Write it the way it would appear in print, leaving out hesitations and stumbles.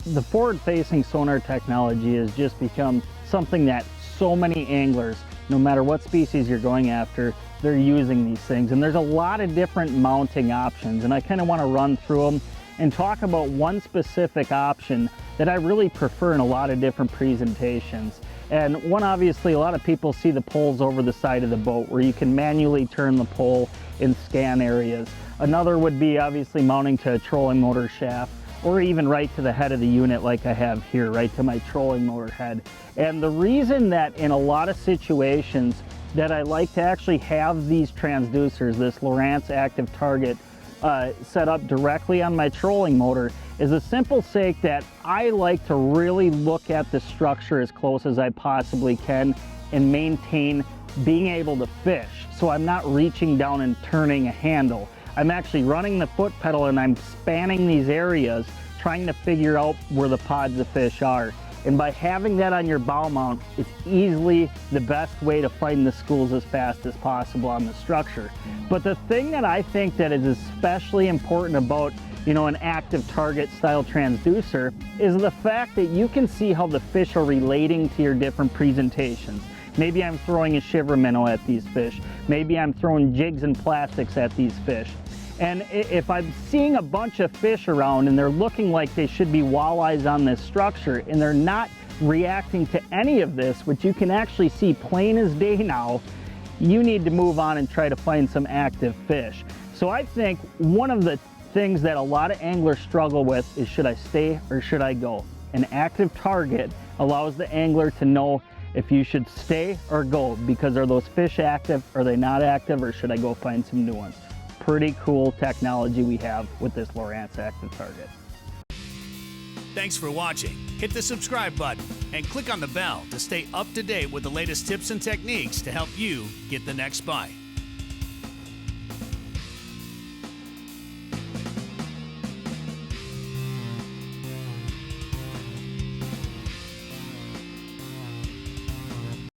The forward-facing sonar technology has just become something that so many anglers, no matter what species you're going after, they're using these things. And there's a lot of different mounting options, and I kind of want to run through them and talk about one specific option that I really prefer in a lot of different presentations. And one, obviously, a lot of people see the poles over the side of the boat where you can manually turn the pole in scan areas. Another would be obviously mounting to a trolling motor shaft, or even right to the head of the unit like I have here, right to my trolling motor head. And the reason that in a lot of situations that I like to actually have these transducers, this Lowrance active target, set up directly on my trolling motor is the simple sake that I like to really look at the structure as close as I possibly can and maintain being able to fish. So I'm not reaching down and turning a handle. I'm actually running the foot pedal and I'm spanning these areas trying to figure out where the pods of fish are. And by having that on your bow mount, it's easily the best way to find the schools as fast as possible on the structure. But the thing that I think that is especially important about, you know, an active target style transducer is the fact that you can see how the fish are relating to your different presentations. Maybe I'm throwing a shiver minnow at these fish. Maybe I'm throwing jigs and plastics at these fish. And if I'm seeing a bunch of fish around and they're looking like they should be walleyes on this structure and they're not reacting to any of this, which you can actually see plain as day now, you need to move on and try to find some active fish. So I think one of the things that a lot of anglers struggle with is, should I stay or should I go? An active target allows the angler to know if you should stay or go, because are those fish active, are they not active, or should I go find some new ones? Pretty cool technology we have with this Lowrance active target. Thanks for watching. Hit the subscribe button and click on the bell to stay up to date with the latest tips and techniques to help you get the next bite.